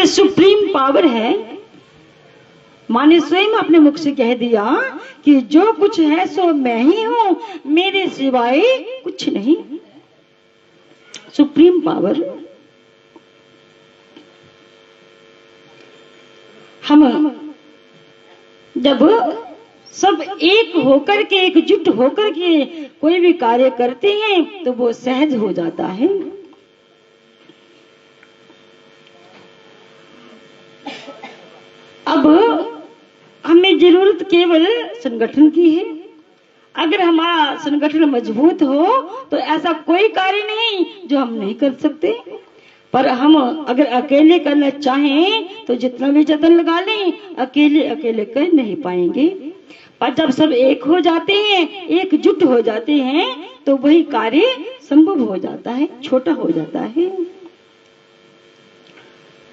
ये supreme power है। माँ ने स्वयं अपने मुख से कह दिया कि जो कुछ है सो मैं ही हूं, मेरे सिवाय कुछ नहीं। Supreme power. हम जब सब एक होकर के, एकजुट होकर के कोई भी कार्य करते हैं तो वो सहज हो जाता है। अब हमें जरूरत केवल संगठन की है। अगर हमारा संगठन मजबूत हो तो ऐसा कोई कार्य नहीं जो हम नहीं कर सकते। पर हम अगर अकेले करना चाहें तो जितना भी जतन लगा लें, अकेले अकेले कर नहीं पाएंगे। पर जब सब एक हो जाते हैं, एकजुट हो जाते हैं, तो वही कार्य संभव हो जाता है, छोटा हो जाता है।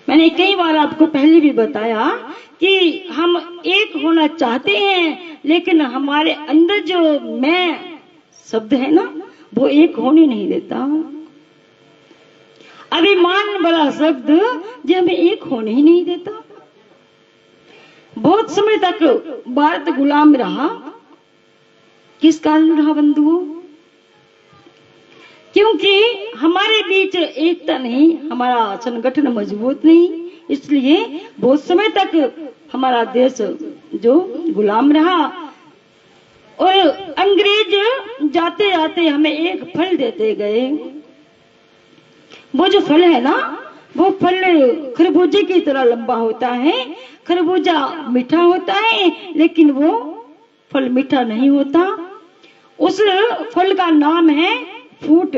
मैंने कई बार आपको पहले भी बताया कि हम एक होना चाहते हैं, लेकिन हमारे अंदर जो मैं शब्द है ना, वो एक होने नहीं देता। अभिमान बड़ा शब्द जो हमें एक होने ही नहीं देता। बहुत समय तक भारत गुलाम रहा। किस कारण रहा बंधुओं? क्योंकि हमारे बीच एकता नहीं, हमारा संगठन मजबूत नहीं, इसलिए बहुत समय तक हमारा देश जो गुलाम रहा। और अंग्रेज जाते जाते हमें एक फल देते गए। वो जो फल है ना, वो फल खरबूजे की तरह लंबा होता है। खरबूजा मीठा होता है, लेकिन वो फल मीठा नहीं होता। उस फल का नाम है फूट।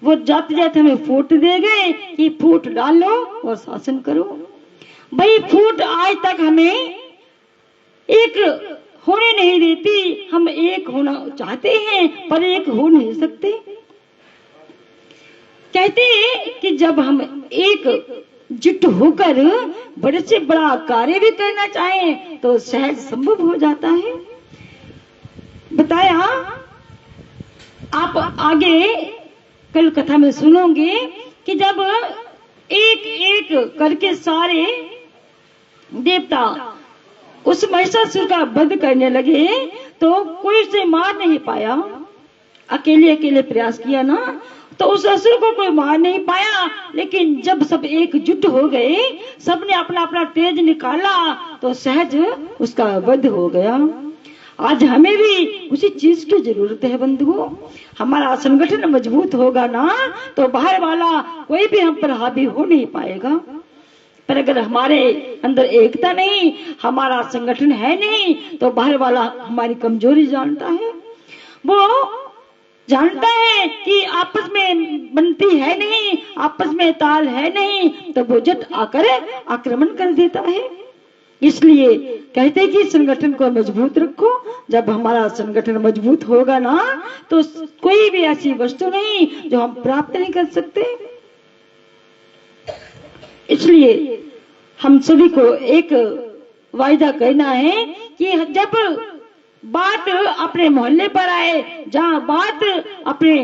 वो जाते जाते हमें फूट दे गए कि फूट डालो और शासन करो। भाई फूट आज तक हमें एक होने नहीं देती। हम एक होना चाहते हैं पर एक हो नहीं सकते। कहते हैं कि जब हम एक जुट होकर बड़े से बड़ा कार्य भी करना चाहें तो सहज संभव हो जाता है। बताया आप आगे कल कथा में सुनोगे कि जब एक एक करके सारे देवता उस महिषासुर का वध करने लगे तो कोई उसे मार नहीं पाया। अकेले अकेले प्रयास किया ना, तो उस असुर को कोई मार नहीं पाया। लेकिन जब सब एकजुट हो गए, सबने अपना अपना तेज निकाला, तो सहज उसका वध हो गया। आज हमें भी उसी चीज की जरूरत है बंधुओं। हमारा संगठन मजबूत होगा ना, तो बाहर वाला कोई भी हम पर हावी हो नहीं पाएगा। पर अगर हमारे अंदर एकता नहीं, हमारा संगठन है नहीं, तो बाहर वाला हमारी कमजोरी जानता है। वो जानता है कि आपस में बनती है नहीं, आपस में ताल है नहीं, तो वो झट आकर आक्रमण कर देता है। इसलिए कहते हैं कि संगठन को मजबूत रखो। जब हमारा संगठन मजबूत होगा ना, तो कोई भी ऐसी वस्तु नहीं जो हम प्राप्त नहीं कर सकते। इसलिए हम सभी को एक वायदा करना है कि जब बात अपने मोहल्ले पर आए, जहाँ बात अपने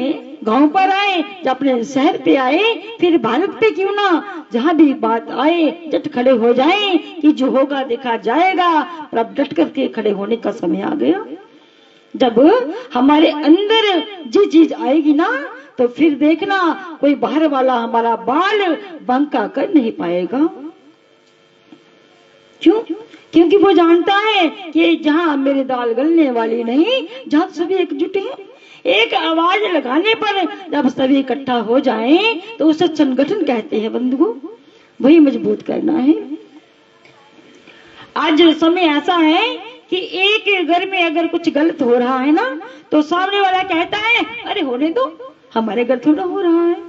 गांव पर आए, जब अपने शहर पे आए, फिर भारत पे क्यों ना, जहाँ भी बात आए डट खड़े हो जाएं कि जो होगा देखा जाएगा। पर अब डट करके खड़े होने का समय आ गया। जब हमारे अंदर जो चीज आएगी ना, तो फिर देखना कोई बाहर वाला हमारा बाल बांका कर नहीं पाएगा। क्यों? क्योंकि वो जानता है कि जहाँ मेरी दाल गलने वाली नहीं, जहाँ सभी एकजुट हैं। एक आवाज लगाने पर जब सभी इकट्ठा हो जाएं, तो उसे संगठन कहते हैं बंधुओं। वही मजबूत करना है। आज समय ऐसा है कि एक घर में अगर कुछ गलत हो रहा है ना, तो सामने वाला कहता है अरे होने दो, हमारे घर थोड़ा हो रहा है।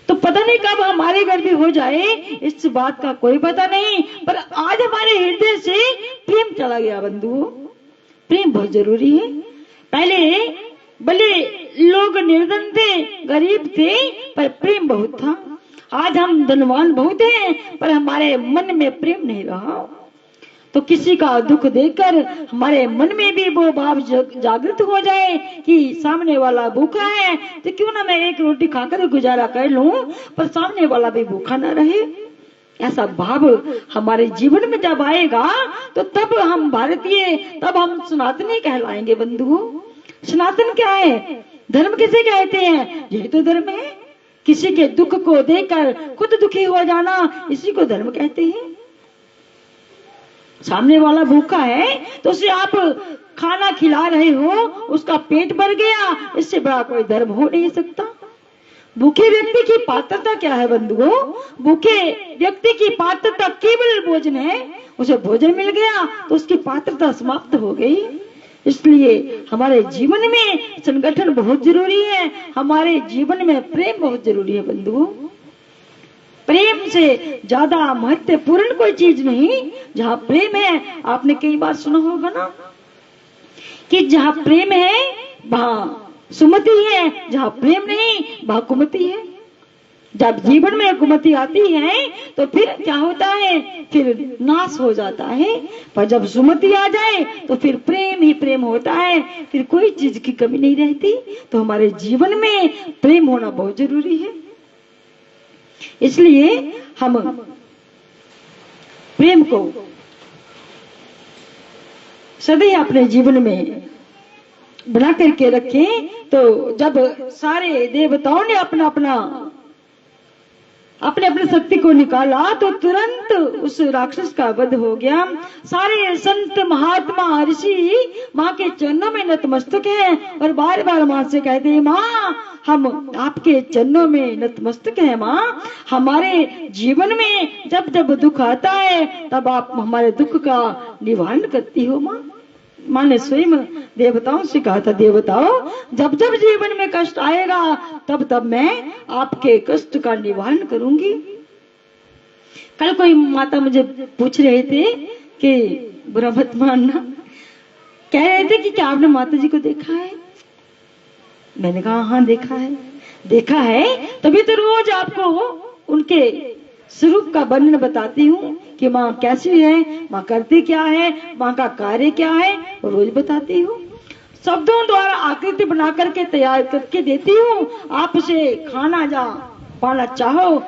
तो पता नहीं कब हमारे घर भी हो जाए, इस बात का कोई पता नहीं। पर आज हमारे हृदय से प्रेम चला गया बंधुओं। प्रेम बहुत जरूरी है। पहले भले लोग निर्धन थे, गरीब थे, पर प्रेम बहुत था। आज हम धनवान बहुत हैं, पर हमारे मन में प्रेम नहीं रहा। तो किसी का दुख देखकर हमारे मन में भी वो भाव जागृत हो जाए कि सामने वाला भूखा है, तो क्यों ना मैं एक रोटी खाकर गुजारा कर लूं, पर सामने वाला भी भूखा ना रहे। ऐसा भाव हमारे जीवन में जब आएगा तो तब हम भारतीय, तब हम सनातनी कहलाएंगे बंधुओं। सनातन क्या है? धर्म किसे कहते हैं? यही तो धर्म है। किसी के दुख को देखकर खुद दुखी हो जाना, इसी को धर्म कहते हैं। सामने वाला भूखा है तो उसे आप खाना खिला रहे हो, उसका पेट भर गया, इससे बड़ा कोई धर्म हो नहीं सकता। भूखे व्यक्ति की पात्रता क्या है बंधुओं? भूखे व्यक्ति की पात्रता केवल भोजन है। उसे भोजन मिल गया तो उसकी पात्रता समाप्त हो गई। इसलिए हमारे जीवन में संगठन बहुत जरूरी है, हमारे जीवन में प्रेम बहुत जरूरी है बंधुओं। प्रेम से ज्यादा महत्वपूर्ण कोई चीज नहीं। जहाँ प्रेम है, आपने कई बार सुना होगा ना कि जहाँ प्रेम है वहाँ सुमति है, जहाँ प्रेम नहीं वहाँ कुमति है। जब जीवन में कुमति आती है तो फिर क्या होता है? फिर नाश हो जाता है। पर जब सुमति आ जाए तो फिर प्रेम ही प्रेम होता है, फिर कोई चीज की कमी नहीं रहती। तो हमारे जीवन में प्रेम होना बहुत जरूरी है। इसलिए हम प्रेम को सदैव अपने जीवन में बना करके रखें। तो जब सारे देवताओं ने अपना अपना अपने अपने शक्ति को निकाला तो तुरंत उस राक्षस का वध हो गया। सारे संत महात्मा ऋषि माँ के चरणों में नतमस्तक हैं और बार बार माँ से कहते हैं, माँ हम आपके चरणों में नतमस्तक हैं। माँ हमारे जीवन में जब जब दुख आता है तब आप हमारे दुख का निवारण करती हो। माँ ने स्वयं देवताओं से कहा था, देवताओं जब जब जीवन में कष्ट आएगा तब तब मैं आपके कष्ट का निवारण करूंगी। कल कोई माता मुझे पूछ रहे थे कि बुरा मत मानना, कह रहे थे कि क्या आपने माता जी को देखा है? मैंने कहा हाँ देखा है। देखा है तभी तो रोज आपको उनके स्वरूप का वर्णन बताती हूँ कि माँ कैसी है, माँ करती क्या है, माँ का कार्य क्या है, रोज बताती हूँ। शब्दों द्वारा आकृति बना करके तैयार करके देती हूँ। आप उसे खाना जा पाना चाहो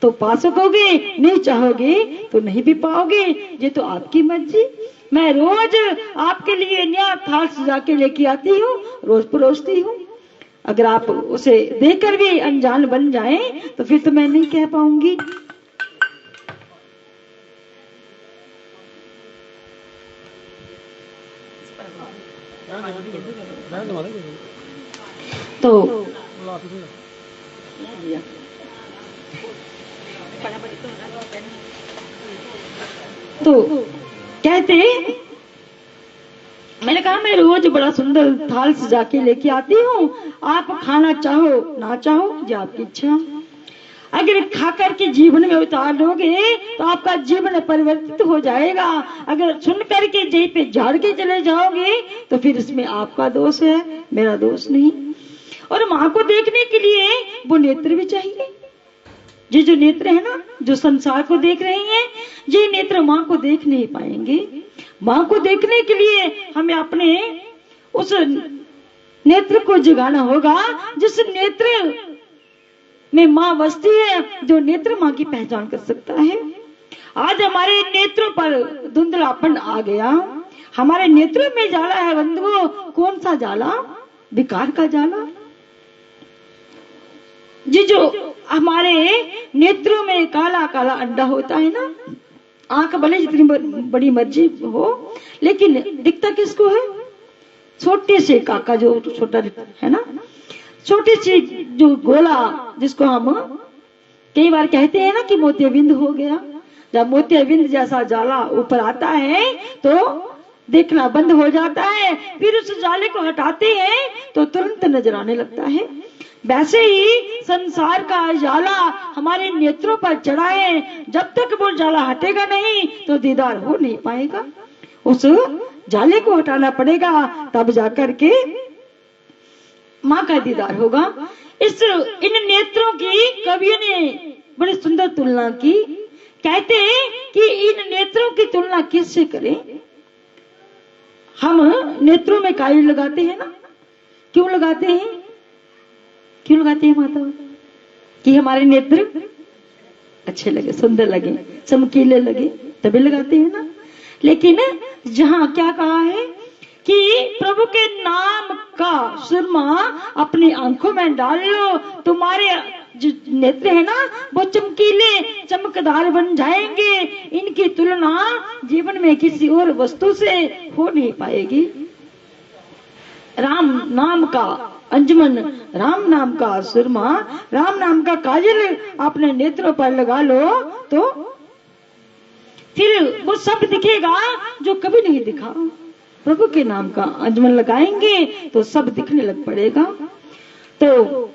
तो पा सकोगे, नहीं चाहोगे तो नहीं भी पाओगे, ये तो आपकी मर्जी। मैं रोज आपके लिए नया थाल सजा के लेके आती हूँ, रोज परोसती हूँ। अगर आप उसे देखकर भी अनजान बन जाएं तो फिर तो मैं नहीं कह पाऊंगी। तो कहते, मैंने कहा मैं रोज बड़ा सुंदर थाल सजा के लेके आती हूँ, आप खाना चाहो ना चाहो ये आपकी इच्छा। अगर खा करके जीवन में उतार लोगे तो आपका जीवन परिवर्तित हो जाएगा। अगर सुन करके जहीं पे झाड़ के चले जाओगे तो फिर इसमें आपका दोष है, मेरा दोष नहीं। और माँ को देखने के लिए वो नेत्र भी चाहिए। ये जो नेत्र है ना, जो संसार को देख रहे हैं, ये नेत्र माँ को देख नहीं पाएंगे। माँ को देखने के लिए हमें अपने उस नेत्र को जगाना होगा जिस नेत्र में माँ बसती है, जो नेत्र माँ की पहचान कर सकता है। आज हमारे नेत्रों पर धुंधलापन आ गया, हमारे नेत्रों में जाला है बंधुओं। कौन सा जाला? विकार का जाला। जी जो हमारे नेत्रों में काला काला अंडा होता है ना, आंख भले जितनी बड़ी मर्जी हो लेकिन दिखता किसको है? छोटे से काका जो छोटा है ना, छोटी सी जो गोला जिसको हम कई बार कहते हैं ना कि मोतियाबिंद हो गया। जब मोतियाबिंद जैसा जाला ऊपर आता है तो देखना बंद हो जाता है, फिर उस जाले को हटाते हैं तो तुरंत नजर आने लगता है। वैसे ही संसार का जाला हमारे नेत्रों पर चढ़ा है, जब तक वो जाला हटेगा नहीं तो दीदार हो नहीं पाएगा। उस जाले को हटाना पड़ेगा, तब जाकर के माँ का दीदार होगा। इन नेत्रों की कवियों ने बड़ी सुंदर तुलना की। कहते हैं कि इन नेत्रों की तुलना किससे करें? हम नेत्रों में काजल लगाते हैं ना, क्यों लगाते हैं? क्यों लगाते हैं माता? कि हमारे नेत्र अच्छे लगे, सुंदर लगे, चमकीले लगे, तभी लगाते हैं ना। लेकिन जहां क्या कहा है कि प्रभु के नाम का सुरमा अपनी आंखों में डाल लो, तुम्हारे जो नेत्र है ना वो चमकीले चमकदार बन जाएंगे। इनकी तुलना जीवन में किसी और वस्तु से हो नहीं पाएगी। राम नाम का अंजुमन, राम नाम का सुरमा, राम नाम का काजल अपने नेत्रों पर लगा लो तो फिर वो सब दिखेगा जो कभी नहीं दिखा। प्रभु के नाम का अंजुमन लगाएंगे तो सब दिखने लग पड़ेगा। तो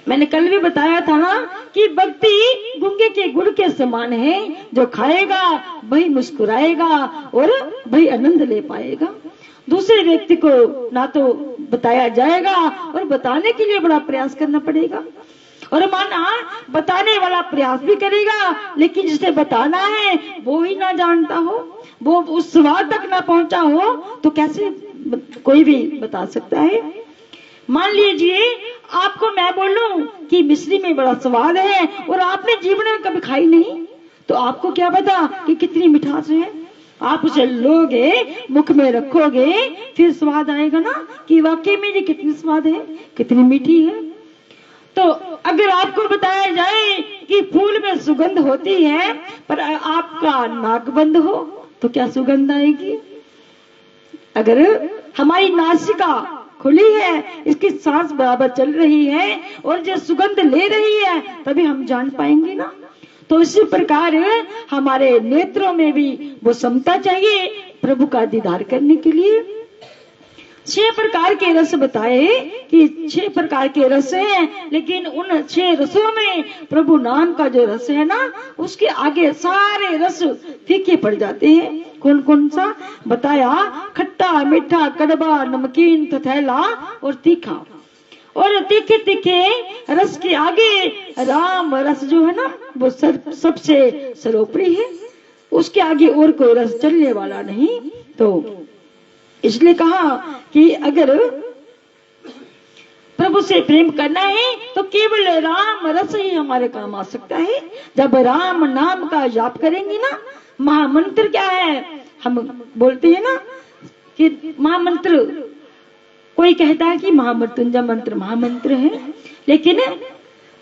मैंने कल भी बताया था ना कि भक्ति गूंगे के गुड़ के समान है, जो खाएगा वही मुस्कुराएगा और वही आनंद ले पाएगा। दूसरे व्यक्ति को ना तो बताया जाएगा और बताने के लिए बड़ा प्रयास करना पड़ेगा, और माना बताने वाला प्रयास भी करेगा लेकिन जिसे बताना है वो ही ना जानता हो, वो उस स्वाद तक ना पहुंचा हो तो कैसे कोई भी बता सकता है। मान लीजिए आपको मैं बोलूं कि मिश्री में बड़ा स्वाद है और आपने जीवन में कभी खाई नहीं, तो आपको क्या पता कि कितनी मिठास है। आप उसे लोगे, मुख में रखोगे, फिर स्वाद आएगा ना कि वाकई में ये कितनी स्वाद है, कितनी मीठी है। तो अगर आपको बताया जाए कि फूल में सुगंध होती है पर आपका नाक बंद हो तो क्या सुगंध आएगी। अगर हमारी नासिका खुली है, इसकी सांस बराबर चल रही है और जो सुगंध ले रही है तभी हम जान पाएंगे ना। तो इसी प्रकार हमारे नेत्रों में भी वो समता चाहिए प्रभु का दीदार करने के लिए। 6 प्रकार के रस बताए कि 6 प्रकार के रस हैं, लेकिन उन 6 रसों में प्रभु नाम का जो रस है ना उसके आगे सारे रस फीके पड़ जाते हैं। कौन कौन सा बताया? खट्टा, मीठा, कड़वा, नमकीन, थथैला और तीखा। और तीखे तीखे रस के आगे राम रस जो है ना वो सबसे सर्वोपरि है, उसके आगे और कोई रस चलने वाला नहीं। तो इसलिए कहा कि अगर प्रभु से प्रेम करना है तो केवल राम रस ही हमारे काम आ सकता है। जब राम नाम का जाप करेंगे ना, महामंत्र क्या है हम बोलते हैं ना कि महामंत्र, कोई कहता है कि महामृत्युंजय मंत्र महामंत्र है, लेकिन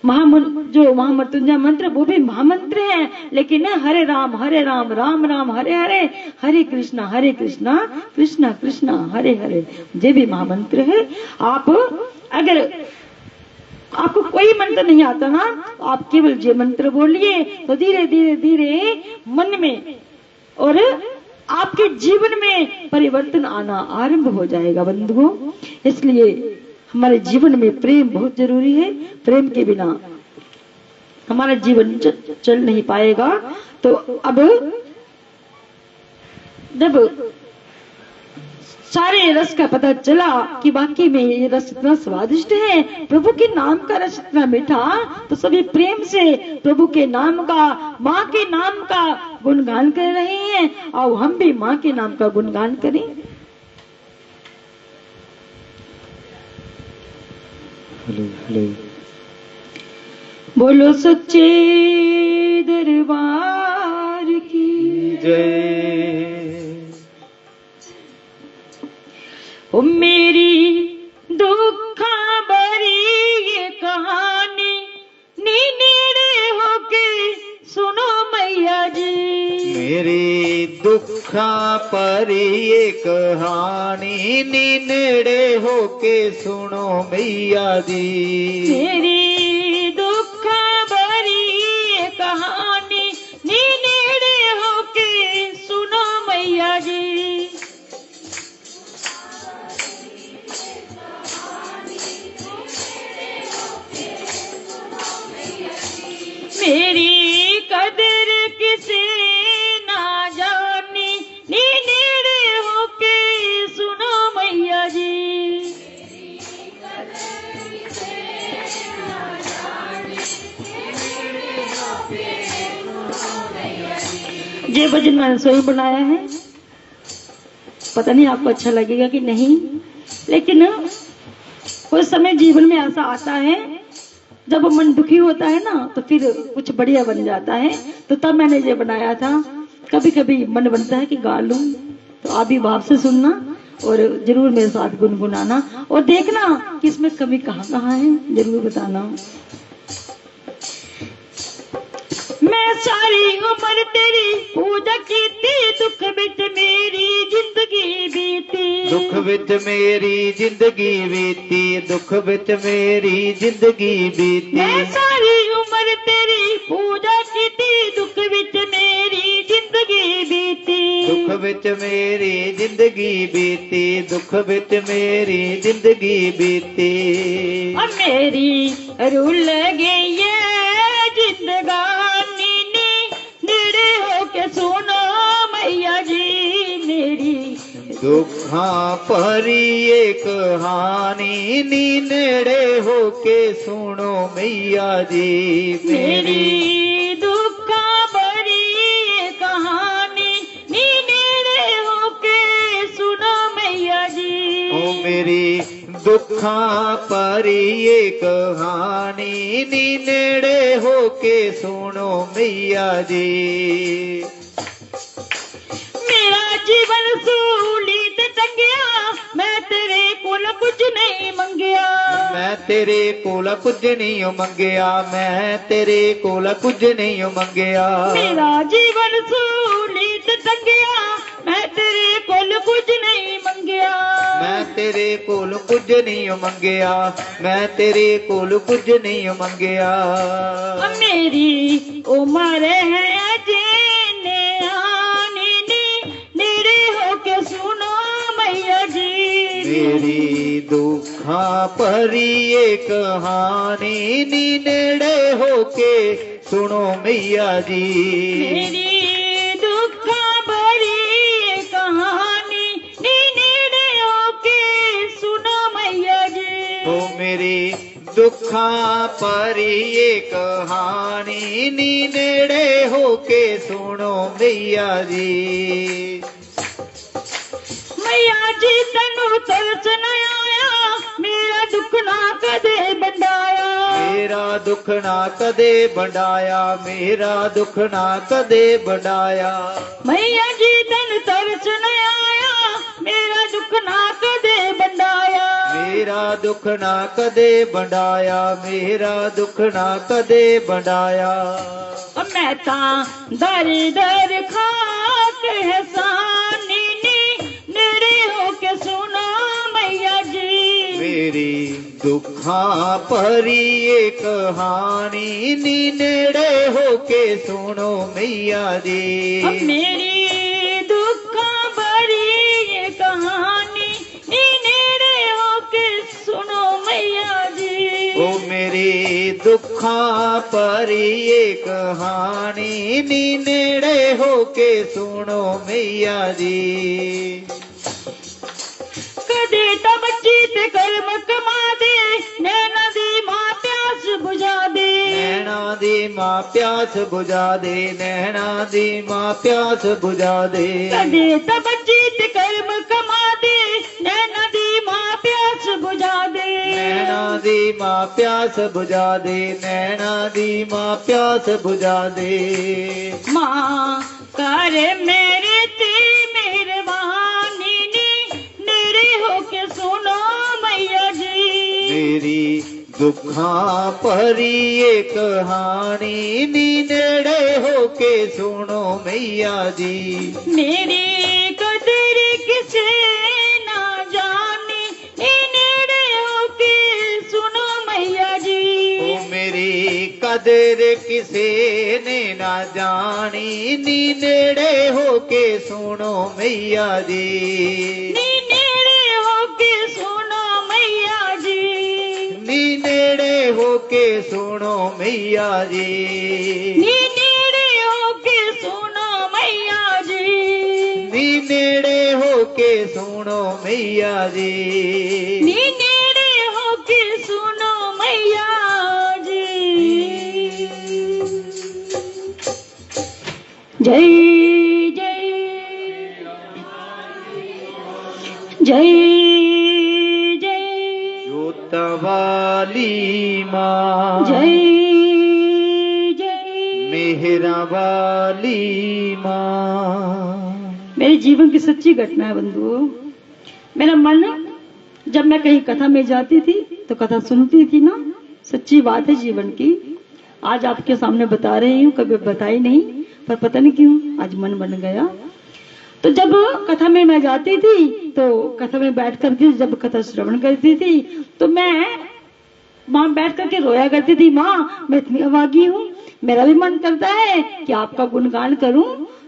जो महामृत्युंजय मंत्र वो भी महामंत्र है, लेकिन हरे राम राम राम हरे हरे, हरे कृष्णा कृष्णा कृष्णा हरे हरे, ये भी महामंत्र है। आप अगर आपको कोई मंत्र नहीं आता ना, आप केवल ये मंत्र बोलिए तो धीरे धीरे धीरे मन में और आपके जीवन में परिवर्तन आना आरंभ हो जाएगा बंधुओं। इसलिए हमारे जीवन में प्रेम बहुत जरूरी है। प्रेम के बिना हमारा जीवन चल नहीं पाएगा। तो अब जब सारे रस का पता चला कि वाकई में ये रस इतना स्वादिष्ट है, प्रभु के नाम का रस इतना मीठा, तो सभी प्रेम से प्रभु के नाम का, माँ के नाम का गुणगान कर रहे हैं। और हम भी माँ के नाम का गुणगान करें। हेलो बोलो सच्चे दरबार की जय। ओ मेरी दुखा भरी ये कहानी नीड़े होके सुनो मैया जी। मेरी दुखा पर ये कहानी नीड़े होके सुनो मैया जी। मेरी दुखा भरी ये कहानी नीड़े होके सुनो मैया जी। मेरी कदर किसे ना जानी नीड़े होके सुनो मैया जी। ये भजन मैंने स्वयं बनाया है, पता नहीं आपको अच्छा लगेगा कि नहीं, लेकिन कुछ समय जीवन में ऐसा आता है जब मन दुखी होता है ना तो फिर कुछ बढ़िया बन जाता है। तो तब मैंने ये बनाया था। कभी कभी मन बनता है कि गा लूं, तो आप भी भाव से सुनना और जरूर मेरे साथ गुनगुनाना और देखना कि इसमें कमी कहाँ कहाँ है, जरूर बताना। मैं सारी उम्र तेरी पूजा की थी, दुख विच मेरी जिंदगी बीती, दुख विच मेरी जिंदगी बीती, दुख विच मेरी जिंदगी बीती। मैं सारी उम्र तेरी पूजा की थी, दुख विच मेरी जिंदगी बीती, दुख विच मेरी जिंदगी बीती, दुख विच मेरी जिंदगी बीती। अब मेरी रुल गई है जिंदगानी नी, नेड़े होके सुनो मैया जी मेरी, दुखां भरी ये कहानी नी, नेड़े होके सुनो मैया जी मेरी। मेरी दुखा भरी ये कहानी नी, नेड़े होके सुनो मैया जी। ओ मेरी दुखां भरी ये कहानी नी, नेड़े होके सुनो मैया जी। मेरा जीवन सूली ते टंगिया, मैं तेरे कोल कुछ नहीं मंगिया, मैं तेरे कोल कुछ नहीं मंगिया, मैं तेरे कोल कुछ नहीं मंगिया। मेरा जीवन सूली ते टंगिया, मैं तेरे कोल कुछ नहीं मंगिया, मैं तेरे कोल कुछ नहीं मंगिया, मैं तेरे कोल कुछ नहीं मंगिया। मेरी उम्र है जीने आनी नी, नेड़े होके सुनो मैया जी मेरी दुखां भरी ये कहानी नी, नेड़े होके सुनो मैया जी। मेरी दुखा भरी ये कहानी नी, नेड़े होके सुनो मैया जी। ओ मेरी दुखां भरी ये कहानी नी, नेड़े होके सुनो मैया जी। मैया जी तैनू तरस न आया, मेरा दुख ना कदे बंडाया, मेरा दुख ना कदे बंडाया, मेरा दुख ना कदे बंडाया। मैया जी तैनू तरस न आया, मेरा दुख ना कदे बंडाया, मेरा दुख ना कदे बंडाया, मेरा दुख ना कदे बंडाया। मैं तां दर दर खाक हसानी नी, नेड़े होके सुनो मैया जी मेरी दुखां भरी ये कहानी नी, नेड़े होके सुनो मैया जी। मेरी दुखा भरी ये कहानी नी, नेड़े होके सुनो मैया जी। ओ मेरी दुखां भरी ये कहानी नी, नेड़े होके सुनो मैया जी। कदे तो बच्ची ते कर्म कमा दे, नैना दी मां प्यास बुझा दे, नैना दी मां प्यास बुझा दे, नैना दी मां प्यास बुझा दे। कदे तो बच्ची ते कर्म कमा दे, नैना दी मां प्यास बुझा दे, नैना दी मां प्यास बुझा दे, नैना दी मां प्यास बुझा दे। मां कर मेरे ते मेहरबानी नी, नेड़े होके सुनो मैया जी। मेरी दुखां भरी ये कहानी नी, नेड़े होके सुनो मैया जी। मेरी कदर किसे ना जानी, नी नेड़े होके सुनो मैया जी। ओ मेरी कदर किसे ने ना जानी नी, नेड़े होके सुनो मैया जी। नी नेड़े होके सुनो मैया जी। नी नेड़े होके सुनो मैया जी। नी नेड़े होके सुनो मैया जी। नी नेड़े होके सुनो मैया जी। नी नेड़े होके सुनो मैया जी। जय जय जय जय जोता वाली माँ, जय जय मेहरा वाली माँ। मेरे जीवन की सच्ची घटना है बंधुओं। मेरा मन जब मैं कहीं कथा में जाती थी तो कथा सुनती थी ना, सच्ची बात है जीवन की, आज आपके सामने बता रही हूँ। कभी बताई नहीं, पर पता नहीं क्यों आज मन बन गया। तो जब कथा में मैं जाती थी तो कथा में बैठ करके जब कथा श्रवण करती थी तो मैं वहां बैठ करके रोया करती थी, माँ मैं इतनी अभागी हूँ, मेरा भी मन करता है कि आपका गुणगान करूं,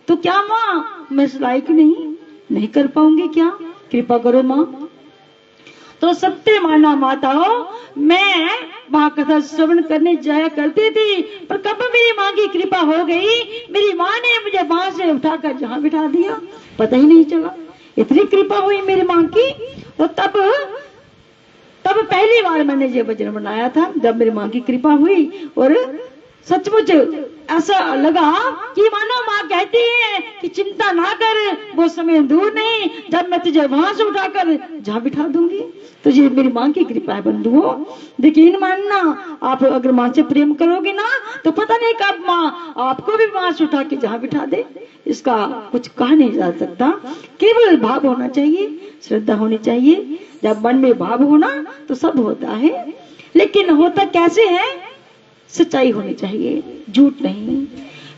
तो क्या माँ मैं इस लायक नहीं कर पाऊंगी क्या, कृपा करो माँ। तो सत्य माना माताओं, मैं वहां कथा श्रवण करने जाया करती थी, पर कब मेरी माँ की कृपा हो गई, मेरी माँ ने मुझे वहां से उठाकर जहां बिठा दिया, पता ही नहीं चला। इतनी कृपा हुई मेरी माँ की। तो तब पहली बार मैंने ये भजन बनाया था, जब मेरी माँ की कृपा हुई। और सचमुच ऐसा लगा कि मानो माँ कहती है कि चिंता ना कर, वो समय दूर नहीं जब मैं तुझे वहां से उठाकर जहां बिठा दूंगी। तो ये मेरी माँ की कृपा है बंधुओं। यकीन मानना, आप अगर माँ से प्रेम करोगे ना तो पता नहीं कब माँ आपको भी वहां से उठा के जहां बिठा दे। इसका कुछ कहा नहीं जा सकता, केवल भाव होना चाहिए, श्रद्धा होनी चाहिए। जब मन में भाव होना तो सब होता है। लेकिन होता कैसे है? सच्चाई होनी चाहिए, झूठ नहीं।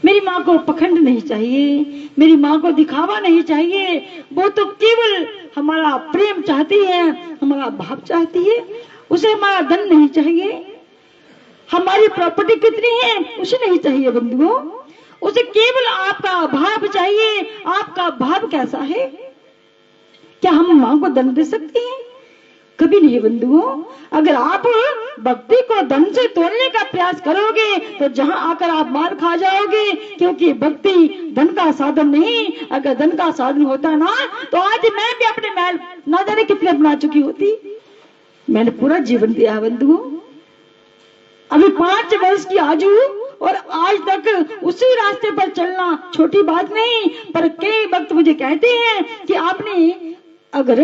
मेरी माँ को पखंड नहीं चाहिए, मेरी माँ को दिखावा नहीं चाहिए। वो तो केवल हमारा प्रेम चाहती है, हमारा भाव चाहती है। उसे हमारा धन नहीं चाहिए, हमारी प्रॉपर्टी कितनी है उसे नहीं चाहिए बंधुओं। उसे केवल आपका भाव चाहिए। आपका भाव कैसा है? क्या हम माँ को धन दे सकते हैं? कभी नहीं बंधुओं। अगर आप भक्ति को धन से तोड़ने का प्रयास करोगे तो जहां आकर आप मार खा जाओगे, क्योंकि भक्ति धन का साधन नहीं। अगर धन का साधन होता ना तो आज मैं भी अपने महल ना जाने कितने बना चुकी होती। मैंने पूरा जीवन दिया बंधुओं। अभी 5 वर्ष की आयु और आज तक उसी रास्ते पर चलना छोटी बात नहीं। पर कई वक्त मुझे कहते हैं कि अगर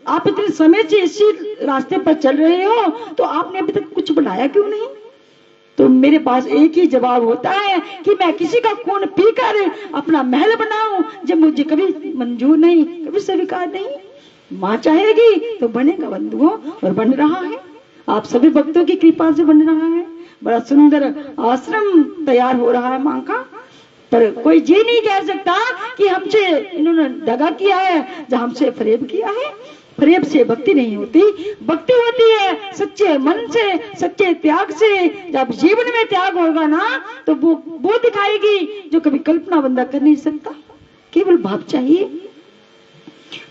आप इतने समय से इसी रास्ते पर चल रहे हो तो आपने अभी तक कुछ बनाया क्यों नहीं? तो मेरे पास एक ही जवाब होता है कि मैं किसी का खून पीकर अपना महल बनाऊं, जब मुझे कभी मंजूर नहीं, कभी स्वीकार नहीं। माँ चाहेगी तो बनेगा बंधुओं, और बन रहा है। आप सभी भक्तों की कृपा से बन रहा है। बड़ा सुंदर आश्रम तैयार हो रहा है माँ का। पर कोई ये नहीं कह सकता कि हमसे इन्होंने दगा किया है, जहां हमसे फरेब किया है। फरेब से भक्ति नहीं होती। भक्ति होती है सच्चे मन से, सच्चे त्याग से। जब जीवन में त्याग होगा ना तो वो दिखाएगी जो कभी कल्पना बंदा कर नहीं सकता। केवल भाव चाहिए।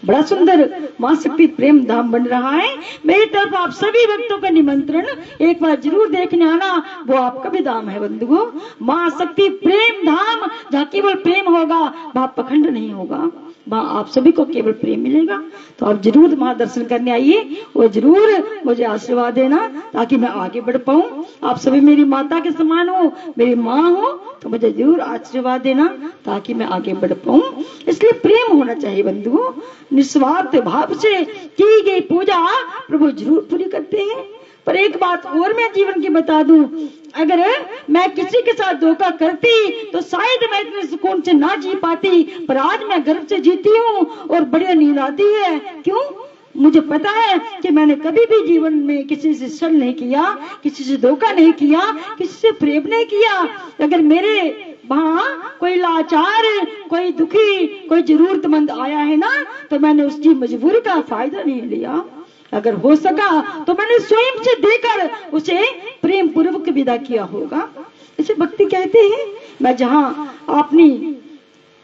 बड़ा सुंदर मां शक्ति प्रेम धाम बन रहा है। मेरी तरफ आप सभी भक्तों का निमंत्रण, एक बार जरूर देखने आना। वो आपका भी धाम है बंधुओं, मां शक्ति प्रेम धाम, जहाँ केवल प्रेम होगा, वहां पखंड नहीं होगा, वहां आप सभी को केवल प्रेम मिलेगा। तो आप जरूर वहां दर्शन करने आइए और जरूर मुझे आशीर्वाद देना ताकि मैं आगे बढ़ पाऊं। आप सभी मेरी माता के समान हो, मेरी माँ हो, तो मुझे जरूर आशीर्वाद देना ताकि मैं आगे बढ़ पाऊं। इसलिए प्रेम होना चाहिए बंधुओं। निस्वार्थ भाव से की गई पूजा प्रभु जरूर पूरी करते हैं। पर एक बात और मैं जीवन की बता दूं, अगर मैं किसी के साथ धोखा करती तो शायद मैं इतने सुकून से ना जी पाती। पर आज मैं गर्व से जीती हूँ और बढ़िया नींद आती है। क्यों? मुझे पता है कि मैंने कभी भी जीवन में किसी से छल नहीं किया, किसी से धोखा नहीं किया, किसी से प्रेम नहीं किया। अगर मेरे वहां कोई लाचार, कोई दुखी, कोई जरूरतमंद आया है ना, तो मैंने उसकी मजबूरी का फायदा नहीं लिया। अगर हो सका तो मैंने स्वयं से देकर उसे प्रेम पूर्वक विदा किया होगा। इसे भक्ति कहते हैं। मैं जहां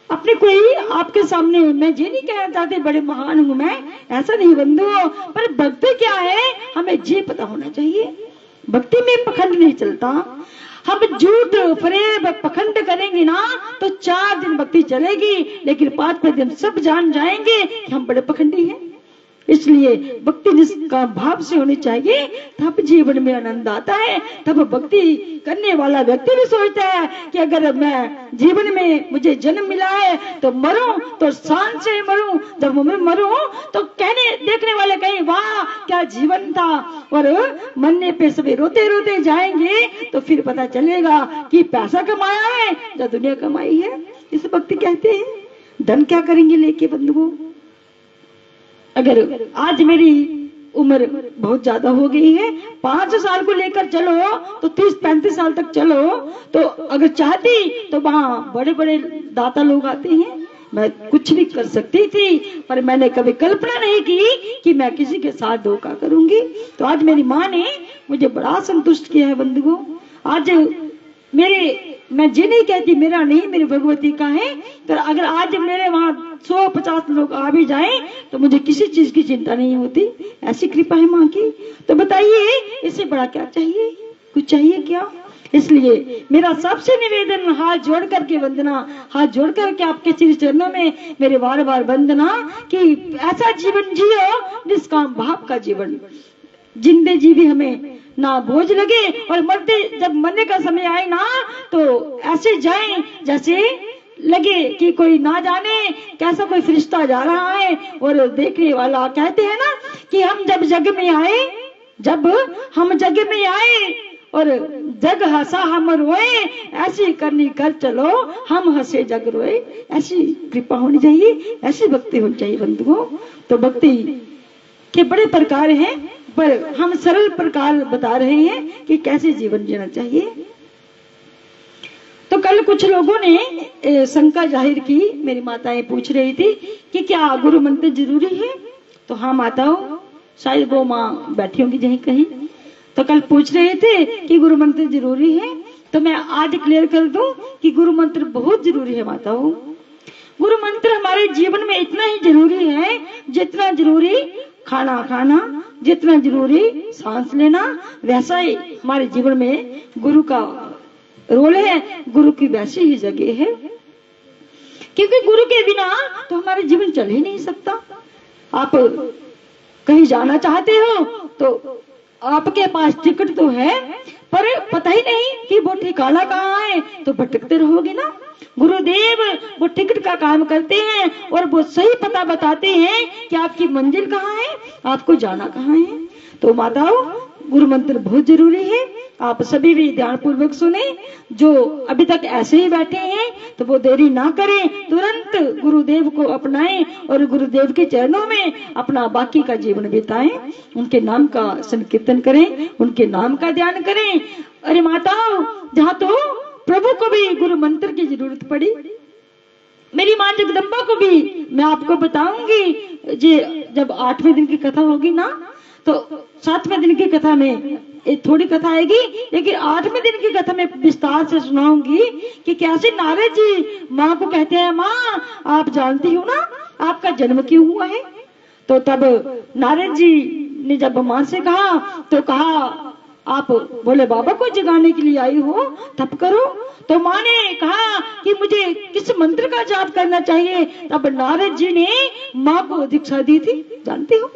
अपने कोई आपके सामने मैं ये नहीं कहना चाहती बड़े महान हूं मैं, ऐसा नहीं बंधुओं। पर भक्ति क्या है हमें ये पता होना चाहिए। भक्ति में पखंड नहीं चलता। हम झूठ फरेब पखंड करेंगे ना तो 4 दिन भक्ति चलेगी, लेकिन 5वें दिन सब जान जाएंगे कि हम बड़े पखंडी हैं। इसलिए भक्ति जिसका भाव से होनी चाहिए, तब जीवन में आनंद आता है। तब भक्ति करने वाला व्यक्ति भी सोचता है कि अगर मैं जीवन में मुझे जन्म मिला है तो मरूं तो शान से मरूं, जब मैं मरूं तो कहने देखने वाले कहें वाह क्या जीवन था, और मरने पे सभी रोते रोते जाएंगे तो फिर पता चलेगा कि पैसा कमाया है या दुनिया कमाई है। इस भक्ति कहते हैं। धन क्या करेंगे लेके बंधुओं? अगर आज मेरी उम्र बहुत ज्यादा हो गई है, 5 साल को लेकर चलो तो 30-35 साल तक चलो, तो अगर चाहती तो वहां बड़े बड़े दाता लोग आते हैं, मैं कुछ भी कर सकती थी, पर मैंने कभी कल्पना नहीं की कि मैं किसी के साथ धोखा करूंगी। तो आज मेरी माँ ने मुझे बड़ा संतुष्ट किया है बंधुओं। आज मैं जी नहीं कहती मेरा नहीं, मेरी भगवती का है, तो अगर आज मेरे वहां 100-50 लोग आ भी जाएं तो मुझे किसी चीज की चिंता नहीं होती। ऐसी कृपा है माँ की। तो बताइए इससे बड़ा क्या चाहिए? कुछ चाहिए क्या? इसलिए मेरा सबसे निवेदन, हाथ जोड़ करके वंदना, हाथ जोड़ करके आपके श्री चरणों में मेरे बार बार वंदना कि ऐसा जीवन जियो निष्काम भाव का जीवन। जिंदे जी भी हमें ना बोझ लगे, और मरते जब मरने का समय आए ना तो ऐसे जाएं जैसे लगे कि कोई ना जाने कैसा कोई फरिश्ता जा रहा है, और देखने वाला कहते हैं ना कि हम जग में आए और जग हंसा हम रोए, ऐसी करनी कर चलो हम हंसे जग रोए। ऐसी कृपा होनी चाहिए, ऐसी भक्ति होनी चाहिए बंधुओं। तो भक्ति के बड़े प्रकार हैं, पर हम सरल प्रकार बता रहे हैं कि कैसे जीवन जीना चाहिए। तो कल कुछ लोगों ने शंका जाहिर की, मेरी माताएं पूछ रही थी कि क्या गुरु मंत्र जरूरी है? तो हाँ माताओं, शायद वो माँ बैठी होंगी यहीं कहीं, तो कल पूछ रहे थे कि गुरु मंत्र जरूरी है। तो मैं आज क्लियर कर दूं कि गुरु मंत्र बहुत जरूरी है माताओं। गुरु मंत्र हमारे जीवन में इतना ही जरूरी है जितना जरूरी खाना खाना, जितना जरूरी सांस लेना, वैसा ही हमारे जीवन में गुरु का रोल है, गुरु की वैसी ही जगह है। क्योंकि गुरु के बिना तो हमारा जीवन चल ही नहीं सकता। आप कहीं जाना चाहते हो तो आपके पास टिकट तो है, पर पता ही नहीं कि वो ठिकाना कहाँ है, तो भटकते रहोगे ना। गुरुदेव वो टिकट का काम करते हैं और वो सही पता बताते हैं कि आपकी मंजिल कहाँ है, आपको जाना कहाँ है। तो माताओं, गुरु मंत्र बहुत जरूरी है। आप सभी भी ध्यान पूर्वक सुने। जो अभी तक ऐसे ही बैठे हैं तो वो देरी ना करें, तुरंत गुरुदेव को अपनाएं और गुरुदेव के चरणों में अपना बाकी का जीवन बिताएं। उनके नाम का संकीर्तन करें, उनके नाम का ध्यान करें। अरे माताओं, जहाँ तो प्रभु को भी गुरु मंत्र की जरूरत पड़ी, मेरी माँ जगदम्बा को भी मैं आपको बताऊंगी। जब 8वें दिन की कथा होगी ना, तो 7वें दिन की कथा में एक थोड़ी कथा आएगी, लेकिन 8वें दिन की कथा में विस्तार से सुनाऊंगी कि कैसे नारद जी माँ को कहते हैं, माँ आप जानती हो ना आपका जन्म क्यों हुआ है? तो तब नारद जी ने जब माँ से कहा तो कहा आप बोले बाबा को जगाने के लिए आई हो, तब करो। तो माँ ने कहा कि मुझे किस मंत्र का जाप करना चाहिए। तब नारद जी ने माँ को दीक्षा दी थी, जानती हो।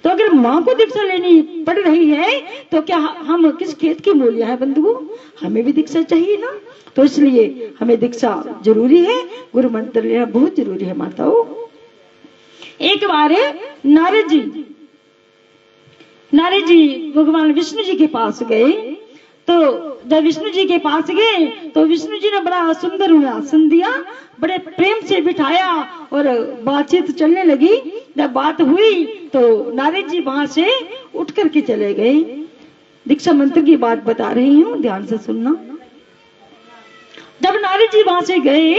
तो अगर माँ को दीक्षा लेनी पड़ रही है तो क्या हम किस खेत की मूलियां हैं बंधुओं? हमें भी दीक्षा चाहिए ना। तो इसलिए हमें दीक्षा जरूरी है, गुरु मंत्र लेना बहुत जरूरी है माताओं। एक बार नारद जी भगवान विष्णु जी के पास गए। तो जब विष्णु जी के पास गए तो विष्णु जी ने बड़ा सुंदर उन्हें आसन दिया, बड़े प्रेम से बिठाया और बातचीत चलने लगी। जब बात हुई तो नारद जी वहां से उठ करके चले गए। दीक्षा मंत्र की बात बता रही हूँ, ध्यान से सुनना। जब नारद जी वहां से गए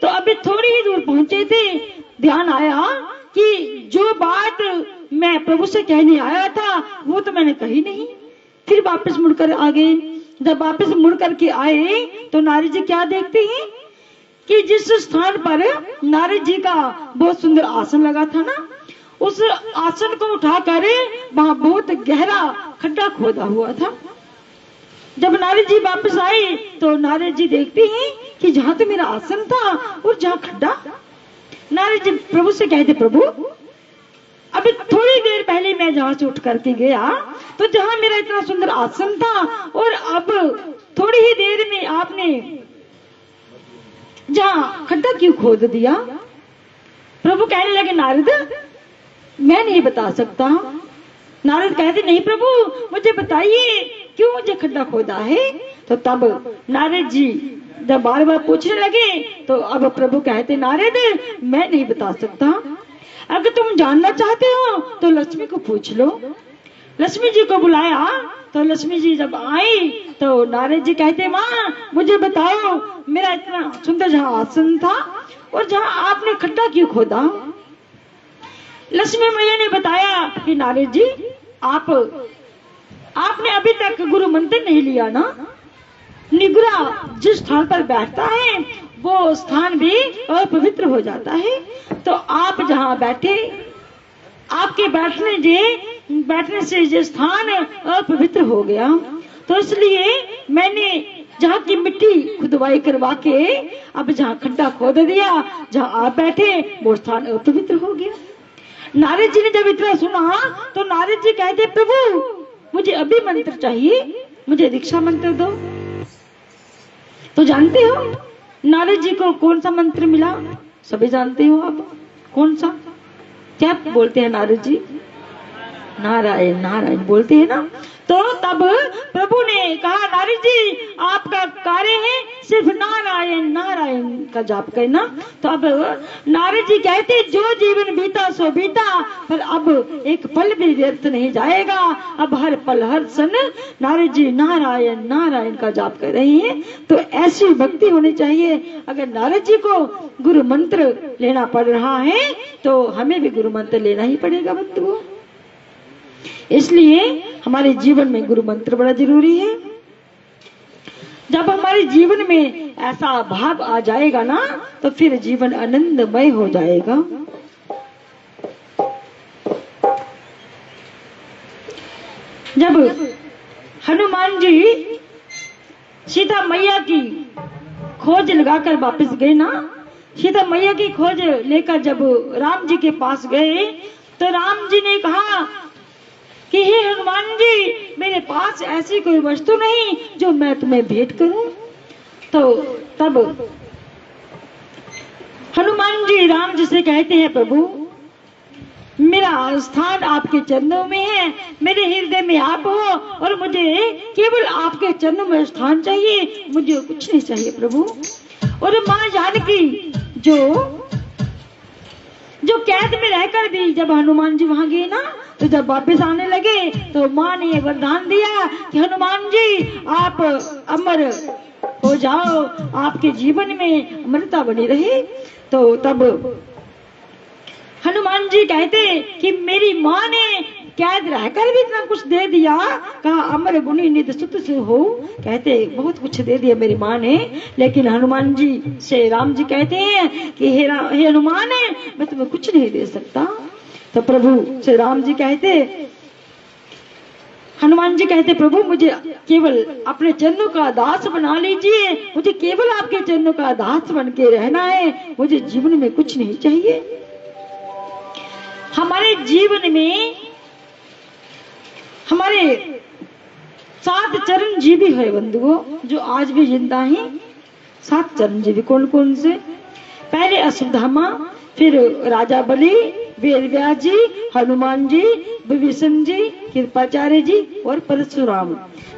तो अभी थोड़ी ही दूर पहुंचे थे, ध्यान आया कि जो बात मैं प्रभु से कहने आया था वो तो मैंने कही नहीं। फिर वापस मुड़कर आ गए। जब वापस मुड़ करके आए तो नारद जी क्या देखते हैं कि जिस स्थान पर नारद जी का बहुत सुंदर आसन लगा था ना, उस आसन को उठाकर वहां बहुत गहरा खड्डा खोदा हुआ था। जब नारद जी वापस आए तो नारद जी देखते हैं कि जहां तो मेरा आसन था और जहां खड्डा। नारद जी प्रभु से कहते, प्रभु अभी थोड़ी देर पहले मैं जहां से उठ करके गया तो जहां मेरा इतना सुंदर आसन था, और अब थोड़ी ही देर में आपने जहां खड्डा क्यों खोद दिया? प्रभु कहने लगे, नारद मैं नहीं बता सकता। नारद कहते, नहीं प्रभु मुझे बताइए क्यों मुझे खड्डा खोदा है? तो तब नारद जी जब बार बार पूछने लगे तो अब प्रभु कहते, नारद मैं नहीं बता सकता, अगर तुम जानना चाहते हो तो लक्ष्मी को पूछ लो। लक्ष्मी जी को बुलाया तो लक्ष्मी जी जब आई तो नारद जी कहते, माँ मुझे बताओ, मेरा इतना सुंदर जहाँ आसन था और जहाँ आपने खड्डा क्यों खोदा? लक्ष्मी मैया ने बताया कि नारद जी आपने अभी तक गुरु मंत्र नहीं लिया ना। निगुरा जिस स्थान पर बैठता है वो स्थान भी अपवित्र हो जाता है। तो आप जहाँ बैठे, आपके बैठने से ये स्थान अपवित्र हो गया, तो इसलिए मैंने जहाँ की मिट्टी खुदवाई करवा के अब जहाँ खड्डा खोद दिया, जहाँ आप बैठे वो स्थान अपवित्र हो गया। नारद जी ने जब इतना सुना तो नारद जी कहते, प्रभु मुझे अभी मंत्र चाहिए, मुझे दीक्षा मंत्र दो। तो जानते हो नारद जी को कौन सा मंत्र मिला? सभी जानते हो आप, कौन सा? क्या बोलते हैं नारद जी? नारायण नारायण बोलते हैं ना। तो तब प्रभु ने कहा, नारद जी आपका कार्य है सिर्फ नारायण नारायण का जाप करना। तो अब नारद जी कहते, जो जीवन बीता सो बीता, पर अब एक पल भी व्यर्थ नहीं जाएगा। अब हर पल हर क्षण नारद जी नारायण नारायण का जाप कर रही हैं। तो ऐसी भक्ति होनी चाहिए। अगर नारद जी को गुरु मंत्र लेना पड़ रहा है तो हमें भी गुरु मंत्र लेना ही पड़ेगा बंधुओं। इसलिए हमारे जीवन में गुरु मंत्र बड़ा जरूरी है। जब हमारे जीवन में ऐसा भाव आ जाएगा ना तो फिर जीवन आनंदमय हो जाएगा। जब हनुमान जी सीता मैया की खोज लगाकर वापस गए ना, सीता मैया की खोज लेकर जब राम जी के पास गए तो राम जी ने कहा कि हे हनुमान जी, मेरे पास ऐसी कोई वस्तु नहीं जो मैं तुम्हें भेंट करूं। तो तब हनुमान जी राम जी से कहते हैं, प्रभु मेरा स्थान आपके चरणों में है, मेरे हृदय में आप हो और मुझे केवल आपके चरणों में स्थान चाहिए, मुझे कुछ नहीं चाहिए प्रभु। और माँ जानकी जो कैद में रहकर भी जब हनुमान जी वहां गए ना तो जब वापस आने लगे तो माँ ने वरदान दिया कि हनुमान जी आप अमर हो जाओ, आपके जीवन में अमरता बनी रहे। तो तब हनुमान जी कहते कि मेरी माँ ने कैद रहकर भी इतना कुछ दे दिया, कहा अमर गुणी निधि सुत से हो, कहते बहुत कुछ दे दिया मेरी माँ ने। लेकिन हनुमान जी से राम जी कहते हैं कि हे हनुमान मैं तुम्हें कुछ नहीं दे सकता। तो प्रभु से राम जी कहते, हनुमान जी कहते, प्रभु मुझे केवल अपने चरणों का दास बना लीजिए, मुझे केवल आपके चरणों का दास बन के रहना है, मुझे जीवन में कुछ नहीं चाहिए। हमारे जीवन में हमारे 7 चिरंजीवी है बंधुओं जो आज भी जिंदा हैं। 7 चिरंजीवी कौन कौन से? पहले अश्वत्थामा, फिर राजा बलि, वेद व्यास जी, हनुमान जी, विभीषण जी, कृपाचार्य जी और परशुराम।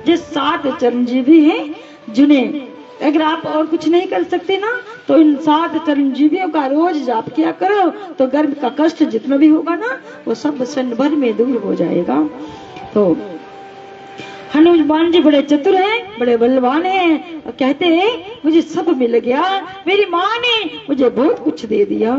ये 7 चिरंजीवी हैं जिन्हें अगर आप और कुछ नहीं कर सकते ना तो इन 7 चिरंजीवियों का रोज जाप किया करो तो गर्भ का कष्ट जितना भी होगा ना वो सब क्षण भर में दूर हो जाएगा। तो हनुमान जी बड़े चतुर हैं, बड़े बलवान हैं और कहते हैं मुझे सब मिल गया, मेरी माँ ने मुझे बहुत कुछ दे दिया।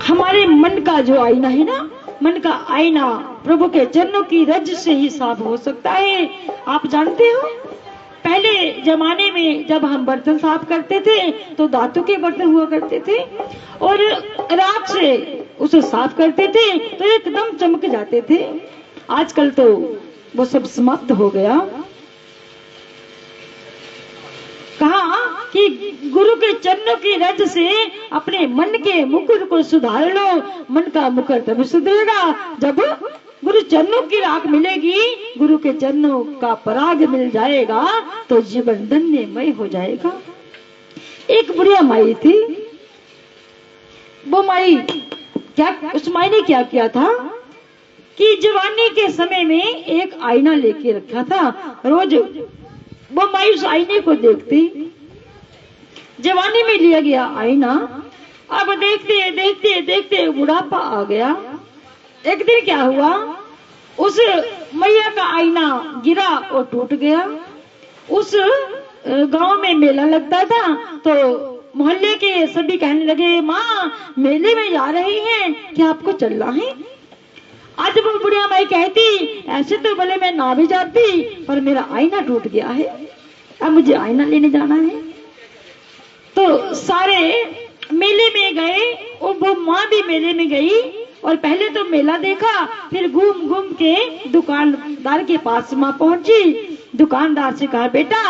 हमारे मन का जो आईना है ना, मन का आईना प्रभु के चरणों की रज से ही साफ हो सकता है। आप जानते हो पहले जमाने में जब हम बर्तन साफ करते थे तो धातु के बर्तन हुआ करते थे और राख से उसे साफ करते थे तो एकदम चमक जाते थे। आजकल तो वो सब समाप्त हो गया। कहा कि गुरु के चरणों की रज से अपने मन के मुकुर को सुधार लो। मन का मुकुर तब सुधरेगा जब गुरु चरणों की राख मिलेगी, गुरु के चरणों का पराग मिल जाएगा तो जीवन धन्यमय हो जाएगा। एक बुढ़िया माई थी, वो माई उस माई ने क्या किया था कि जवानी के समय में एक आईना लेके रखा था। रोज वो माई उस आईने को देखती। जवानी में लिया गया आईना, अब देखते देखते देखते बुढ़ापा आ गया। एक दिन क्या हुआ, उस मैया का आईना गिरा और टूट गया। उस गांव में मेला लगता था तो मोहल्ले के सभी कहने लगे, माँ मेले में जा रही हैं, क्या आपको चलना है? आज वो बुढ़िया माई कहती, ऐसे तो बोले मैं ना भी जाती, पर मेरा आईना टूट गया है, अब मुझे आईना लेने जाना है। तो सारे मेले में गए और वो माँ भी मेले में गई और पहले तो मेला देखा, फिर घूम घूम के दुकानदार के पास माँ पहुंची। दुकानदार से कहा, बेटा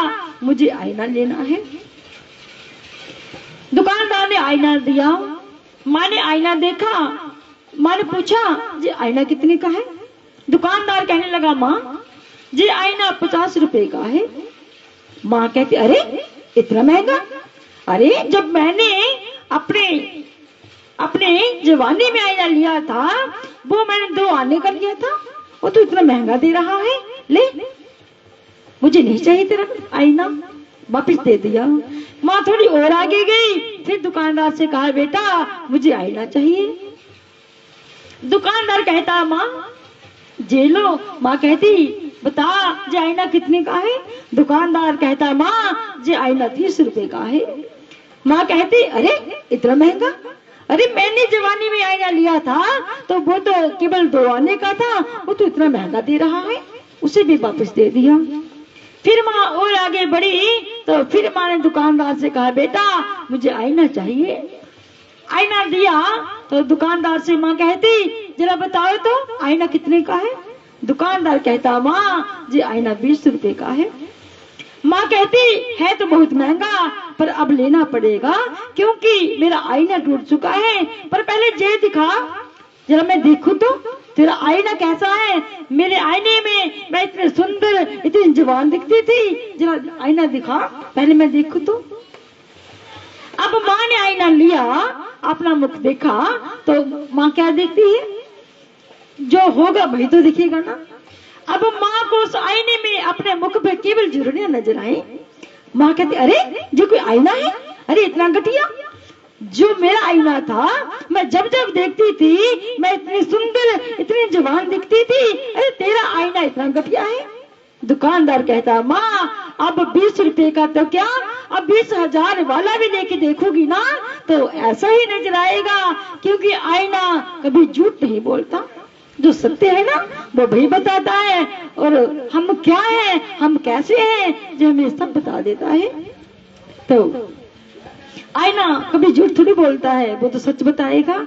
मुझे आईना लेना है। दुकानदार ने आईना दिया। माँ ने आईना देखा। माँ ने पूछा, जी आईना कितने का है? दुकानदार कहने लगा, माँ जी आईना 50 रुपए का है। माँ कहती, अरे इतना महंगा? अरे जब मैंने अपने जवानी में आईना लिया था, वो मैंने 2 आने का लिया था, वो तो इतना महंगा दे रहा है, ले मुझे नहीं चाहिए तेरा आईना, वापिस दे दिया। माँ थोड़ी और आगे गई, फिर दुकानदार से कहा, बेटा मुझे आईना चाहिए। दुकानदार कहता, माँ जे लो। माँ कहती, बता जे आईना कितने का है? दुकानदार कहता, माँ जे आईना 30 रुपए का है। माँ कहती, अरे इतना महंगा? अरे मैंने जवानी में आईना लिया था तो वो तो केवल 2 आने का था, वो तो इतना महंगा दे रहा है, उसे भी वापस दे दिया। फिर माँ और आगे बढ़ी तो फिर माँ ने दुकानदार से कहा, बेटा मुझे आईना चाहिए। आईना दिया तो दुकानदार से माँ कहती, जरा बताओ तो आईना कितने का है? दुकानदार कहता, माँ जी आईना 20 रुपए का है। माँ कहती, है तो बहुत महंगा, पर अब लेना पड़ेगा क्योंकि मेरा आईना टूट चुका है, पर पहले ये दिखा जरा मैं देखूं तो तेरा आईना कैसा है। मेरे आईने में मैं इतने सुंदर इतनी जवान दिखती थी, जरा आईना दिखा पहले मैं देखूं तो। अब माँ ने आईना लिया, अपना मुख देखा तो माँ क्या देखती है, जो होगा वही तो दिखेगा ना। अब माँ को उस आईने में अपने मुख पे केवल झुर्रियां नजर आई। माँ कहती, अरे जो कोई आईना है? अरे इतना घटिया, जो मेरा आईना था मैं जब जब देखती थी मैं इतनी सुंदर इतनी जवान दिखती थी, अरे तेरा आईना इतना घटिया है। दुकानदार कहता, माँ अब 20 रुपए का तो क्या, अब 20,000 वाला भी लेके देखोगी ना तो ऐसा ही नजर आएगा, क्योंकि आईना कभी झूठ नहीं बोलता, जो सत्य है ना वो भी बताता है, और हम क्या है हम कैसे हैं जो हमें सब बता देता है। तो आईना कभी झूठ थोड़ी बोलता है, वो तो सच बताएगा।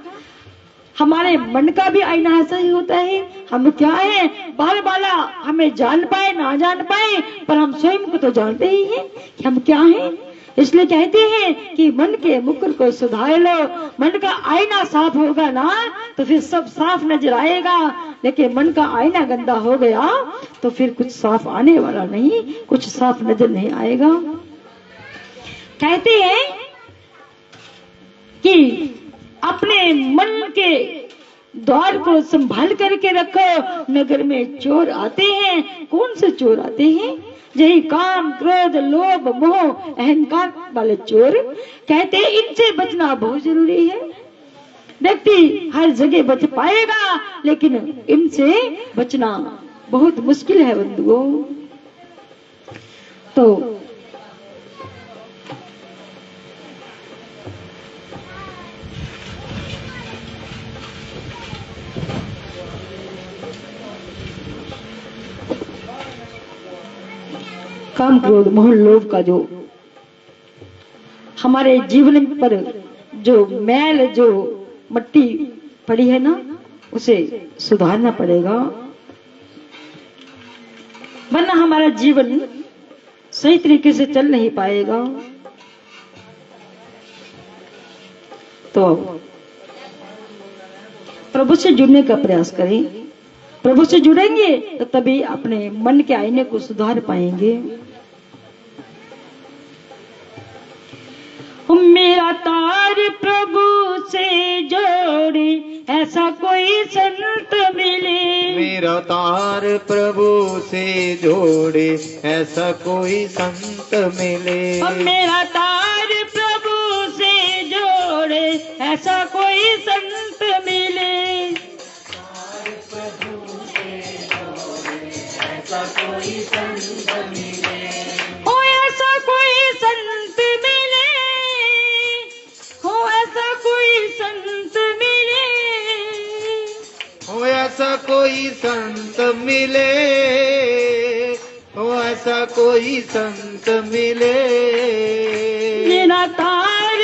हमारे मन का भी आईना ऐसा ही होता है। हम क्या है, बाहर वाला हमें जान पाए ना जान पाए, पर हम स्वयं को तो जानते ही हैं कि हम क्या हैं। इसलिए कहते हैं कि मन के मुकुर को सुधार लो। मन का आईना साफ होगा ना तो फिर सब साफ नजर आएगा, लेकिन मन का आईना गंदा हो गया तो फिर कुछ साफ आने वाला नहीं, कुछ साफ नजर नहीं आएगा। कहते हैं कि अपने मन के द्वार को संभाल करके रखो, नगर में चोर आते हैं। कौन से चोर आते हैं? यही काम क्रोध लोभ मोह अहंकार वाले चोर। कहते हैं इनसे बचना बहुत जरूरी है। व्यक्ति हर जगह बच पाएगा, लेकिन इनसे बचना बहुत मुश्किल है बंधुओं। तो काम क्रोध मोह लोभ का जो हमारे जीवन पर जो मैल जो मट्टी पड़ी है ना, उसे सुधारना पड़ेगा, वरना हमारा जीवन सही तरीके से चल नहीं पाएगा। तो प्रभु से जुड़ने का प्रयास करें। प्रभु से जुड़ेंगे तो तभी अपने मन के आईने को सुधार पाएंगे। मेरा तार प्रभु से जोड़े ऐसा कोई संत मिले। मेरा तार प्रभु से जोड़े ऐसा कोई संत मिले। मेरा तार प्रभु से जोड़े ऐसा कोई संत मिले। ऐसा कोई संत मिले। ओ ऐसा कोई संत मिले। हो ऐसा कोई संत मिले। हो ऐसा कोई संत मिले। हो ऐसा कोई संत मिले। मेरा तार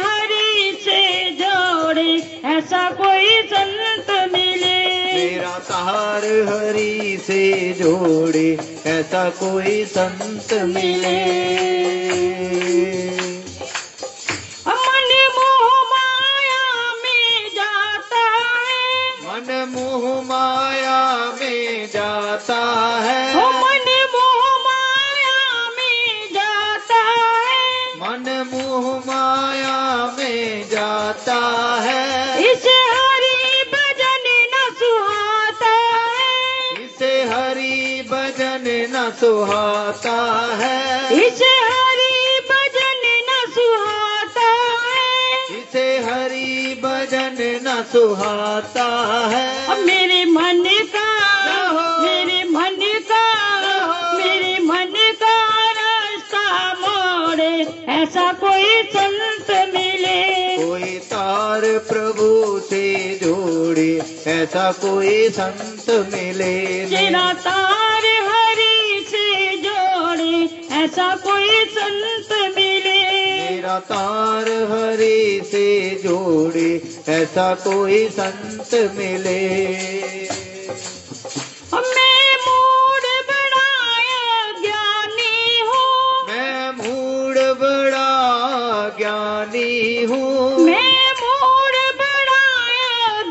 हरि से जोड़े ऐसा कोई संत मिले। मेरा तार हरि से जोड़े ऐसा कोई संत मिले। मन मोह माया में जाता है। मन मोह माया में जाता है। मन मोह माया में जाता है। मन मोह माया में जाता है। इसे हरि भजन न सुहाता है। इसे हरि भजन न सुहाता है। इसे हरि भजन न सुहाता है। इसे हरि भजन न सुहाता है। अब मेरे मन का रास्ता मोड़े ऐसा कोई संत मिले। कोई तार प्रभु से जोड़े ऐसा कोई संत मिले। मेरा तार हरि से जोड़े ऐसा कोई संत मिले। मेरा तार हरि से जोड़े ऐसा कोई संत मिले। मैं मूड बड़ा ज्ञानी हूँ। मैं मूड बड़ा ज्ञानी हूँ। मैं मूड बड़ा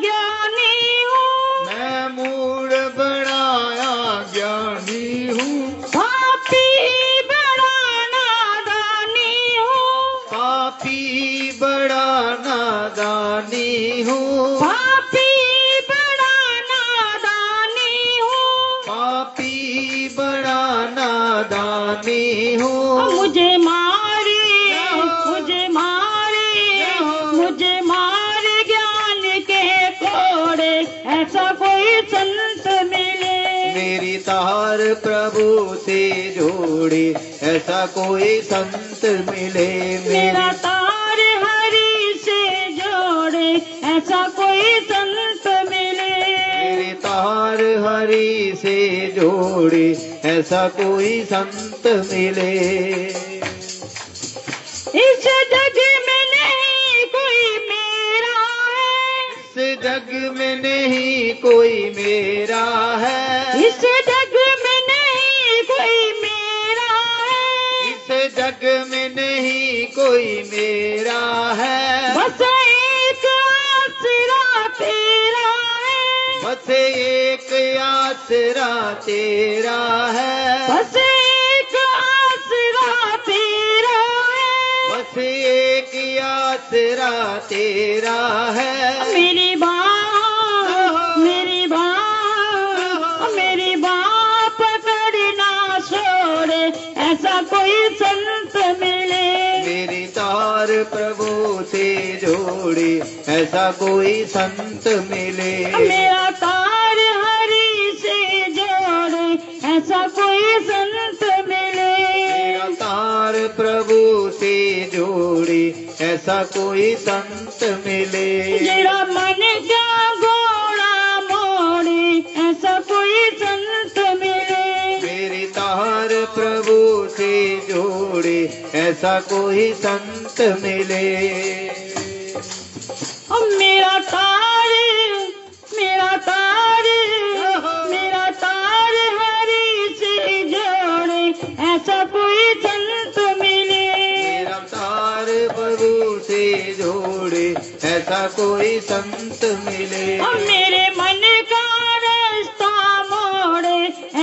ज्ञानी हूँ। मैं मूड बड़ा ज्ञानी हूँ। पापी बड़ा नादानी हूँ। पापी बड़ा नादानी हूँ। पापी बड़ा नादानी हूँ। पापी बड़ा नादानी हूँ। मुझे मारे ज्ञान के कोड़े ऐसा कोई संत मिले। मेरी तार प्रभु से जोड़े ऐसा कोई संत मिले। मेरा तार हरि से जोड़े ऐसा कोई संत मिले। मेरे तार हरि से जोड़े ऐसा कोई संत मिले। इस जग में नहीं कोई मेरा है। इस जग में नहीं कोई मेरा है। इस जग में नहीं कोई मेरा है। इस जग में नहीं कोई मेरा है। बस एक आसरा तेरा है। बस एक आसरा तेरा है। बस एक आसरा तेरा है। बस एक आसरा तेरा है। मेरी बाँ पकड़ना छोड़े ऐसा कोई संत मिले। मेरी तार प्रभु से जोड़े ऐसा कोई संत मिले। मेरा तार हरि से जोड़े ऐसा कोई संत मिले। मेरा तार प्रभु से जोड़े ऐसा कोई संत मिले। जरा मन का घोड़ा मोड़े ऐसा कोई संत मिले। मेरी तार प्रभु से जोड़े ऐसा कोई संत मिले। मेरा तार हरि से जोड़े ऐसा कोई संत मिले। ऐसा कोई संत मिले। मेरे मन का रास्ता मोड़े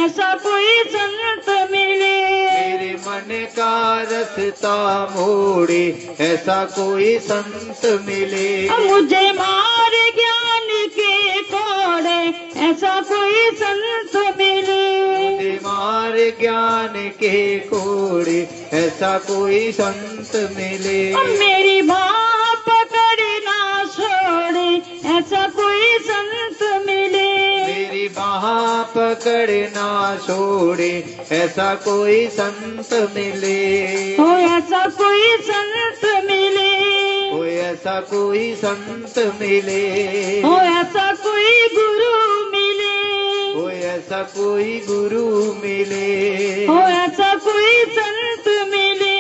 ऐसा कोई संत मिले। मेरे मन का रास्ता मोड़े ऐसा कोई संत मिले। मुझे मार ज्ञान के कोड़े ऐसा कोई संत मिले। मुझे मार ज्ञान के कोड़े ऐसा कोई संत मिले। मेरी बाह पकड़ ना छोड़े ऐसा कोई संत मिले। मेरी बाह पकड़ ना छोड़े ऐसा कोई संत मिले। हो ऐसा कोई संत मिले। हो ऐसा कोई संत मिले। हो ऐसा कोई गुरु मिले। हो ऐसा कोई गुरु मिले। हो ऐसा कोई संत मिले।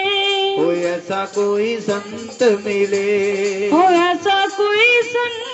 हो ऐसा कोई संत मिले। हो ऐसा कोई संत